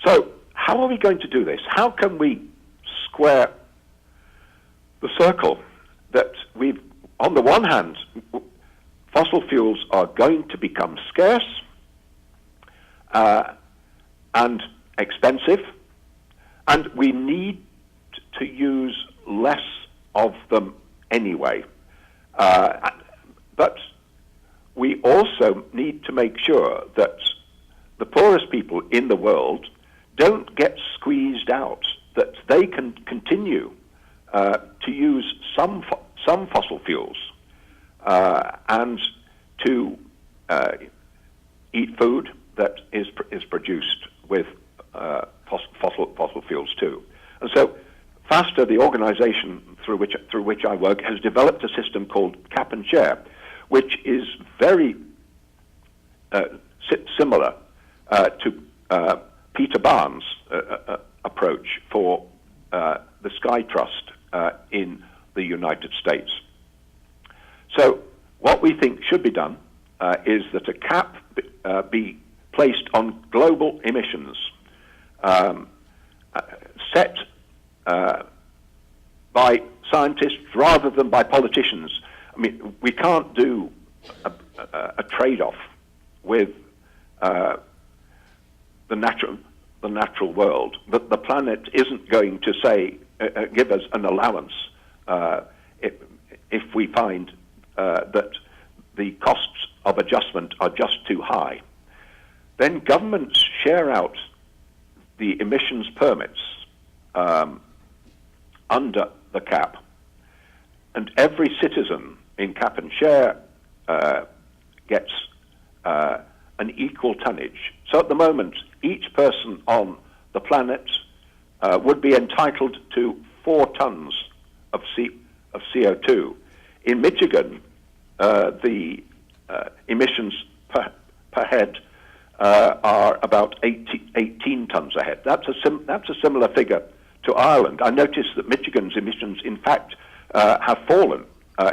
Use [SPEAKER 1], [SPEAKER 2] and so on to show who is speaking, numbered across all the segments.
[SPEAKER 1] So how are we going to do this? How can we square the circle that we've, on the one hand, fossil fuels are going to become scarce and expensive, and we need to use less of them anyway. But we also need to make sure that the poorest people in the world don't get squeezed out, that they can continue to use some fossil fuels and to eat food that is produced with fossil fuels too. And so FASTA, the organization through which I work, has developed a system called cap and share, which is very similar to Peter Barnes' approach for the Sky Trust in the United States. So what we think should be done is that a cap be placed on global emissions, set by scientists rather than by politicians. I mean, we can't do a trade-off with the natural world. The planet isn't going to say give us an allowance if we find that the costs of adjustment are just too high. Then governments share out the emissions permits under the cap, and every citizen in cap and share gets an equal tonnage. So at the moment, each person on the planet would be entitled to 4 tons of CO2. In Michigan, the emissions per head are about 18 tons a head. That's a similar figure to Ireland. I noticed that Michigan's emissions, in fact, have fallen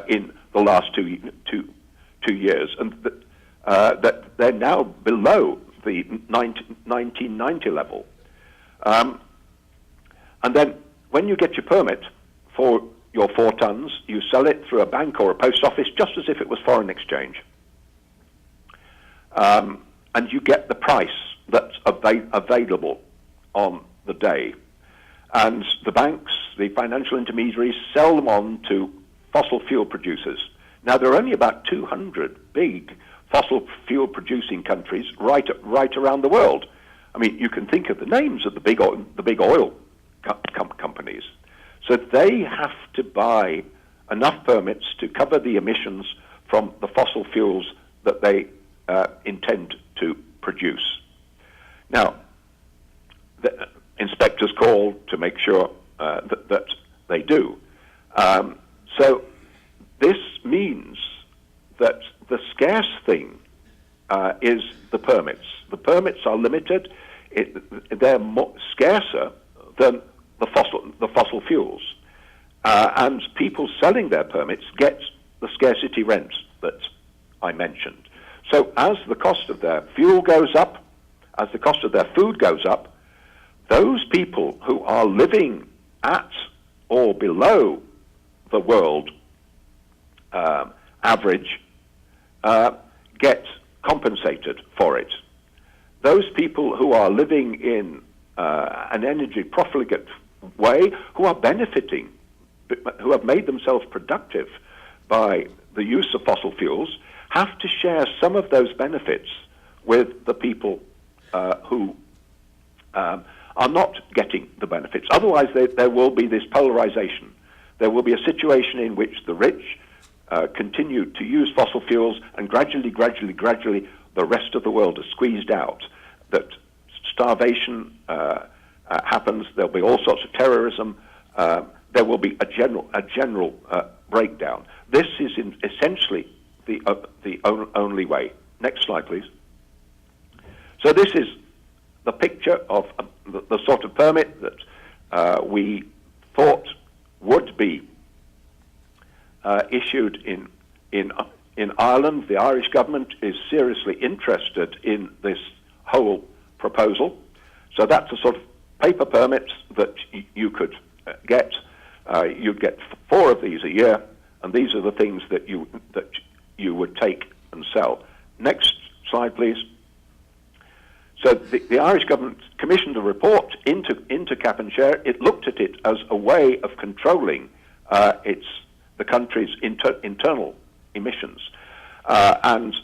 [SPEAKER 1] in the last two years, and that they're now below the 1990 level. And then when you get your permit for your 4 tons, you sell it through a bank or a post office just as if it was foreign exchange. And you get the price that's available on the day. And the banks, the financial intermediaries, sell them on to fossil fuel producers. Now, there are only about 200 big fossil fuel producing countries right around the world. I mean, you can think of the names of the big oil companies. So they have to buy enough permits to cover the emissions from the fossil fuels that they intend to produce. Now, the inspectors call to make sure that they do. So this means that the scarce thing is the permits. The permits are limited. They're scarcer than the fossil fuels. And people selling their permits get the scarcity rent that I mentioned. So as the cost of their fuel goes up, as the cost of their food goes up, those people who are living at or below the world average get compensated for it. Those people who are living in an energy profligate way, who are benefiting, who have made themselves productive by the use of fossil fuels, have to share some of those benefits with the people who are not getting the benefits. Otherwise, there will be this polarization. There will be a situation in which the rich continue to use fossil fuels, and gradually, the rest of the world is squeezed out. That starvation happens. There'll be all sorts of terrorism. There will be a general breakdown. This is essentially the only way. Next slide, please. So this is the picture of the sort of permit that we thought would be issued in Ireland. The Irish government is seriously interested in this whole proposal. So that's a sort of paper permit that you could get. You'd get 4 of these a year, and these are the things that you would take and sell. Next slide, please. So the Irish government commissioned a report into cap and share. It looked at it as a way of controlling the country's internal emissions, and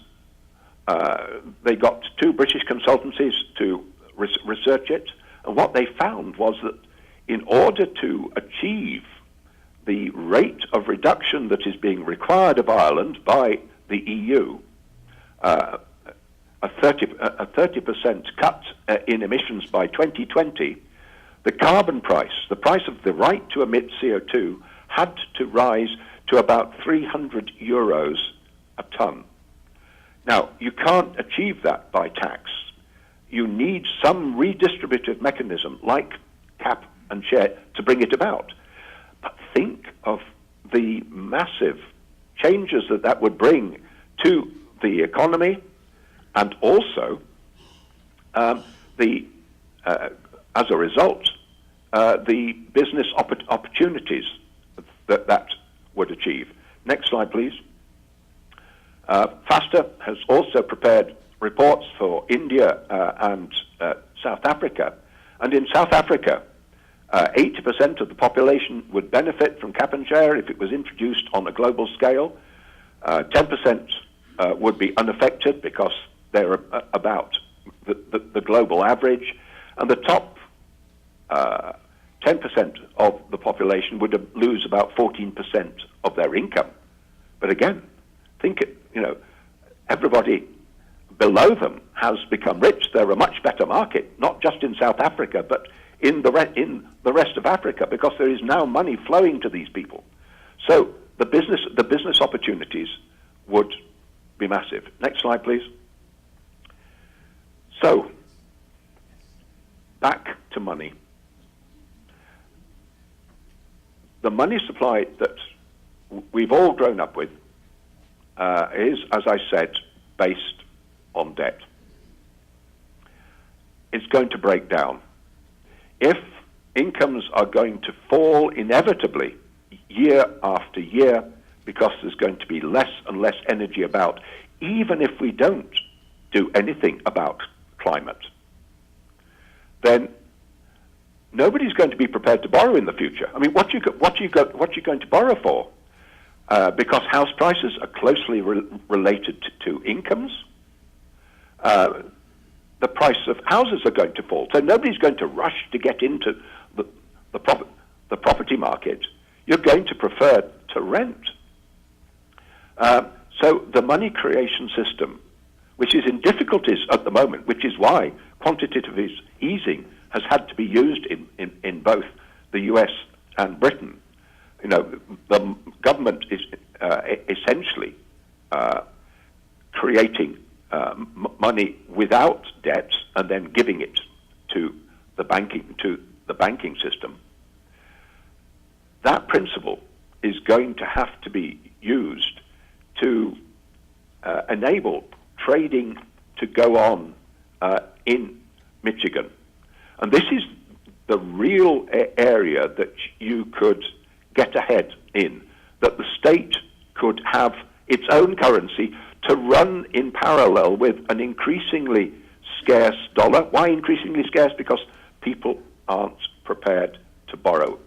[SPEAKER 1] they got 2 British consultancies to research it. And what they found was that in order to achieve the rate of reduction that is being required of Ireland by the EU, a 30% cut in emissions by 2020, the carbon price, the price of the right to emit CO2, had to rise to about 300 euros a tonne. Now, you can't achieve that by tax. You need some redistributive mechanism like cap and share to bring it about. But think of the massive changes that would bring to the economy, and also as a result, the business opportunities that would achieve. Next slide, please. FASTA has also prepared reports for India and South Africa. And in South Africa, 80% of the population would benefit from cap and share if it was introduced on a global scale. 10% would be unaffected because they're about the global average. And the top 10% of the population would lose about 14% of their income. But again, everybody below them has become rich. They're a much better market, not just in South Africa, but in the rest of Africa, because there is now money flowing to these people. So the business opportunities would be massive. Next slide, please. So back to money. The money supply that we've all grown up with is, as I said, based on debt. It's going to break down. If incomes are going to fall inevitably year after year because there's going to be less and less energy about, even if we don't do anything about climate, then nobody's going to be prepared to borrow in the future. I mean, what you going to borrow for? Because house prices are closely related to incomes. The price of houses are going to fall, so nobody's going to rush to get into the property market. You're going to prefer to rent. So the money creation system, which is in difficulties at the moment, which is why quantitative easing has had to be used in both the US and Britain. The government is essentially creating money without debt and then giving it to the banking system. That principle is going to have to be used to enable trading to go on in Michigan. And this is the real area that you could get ahead in, that the state could have its own currency to run in parallel with an increasingly scarce dollar. Why increasingly scarce? Because people aren't prepared to borrow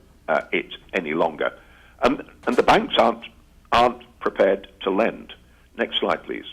[SPEAKER 1] it any longer. And the banks aren't prepared to lend. Next slide, please.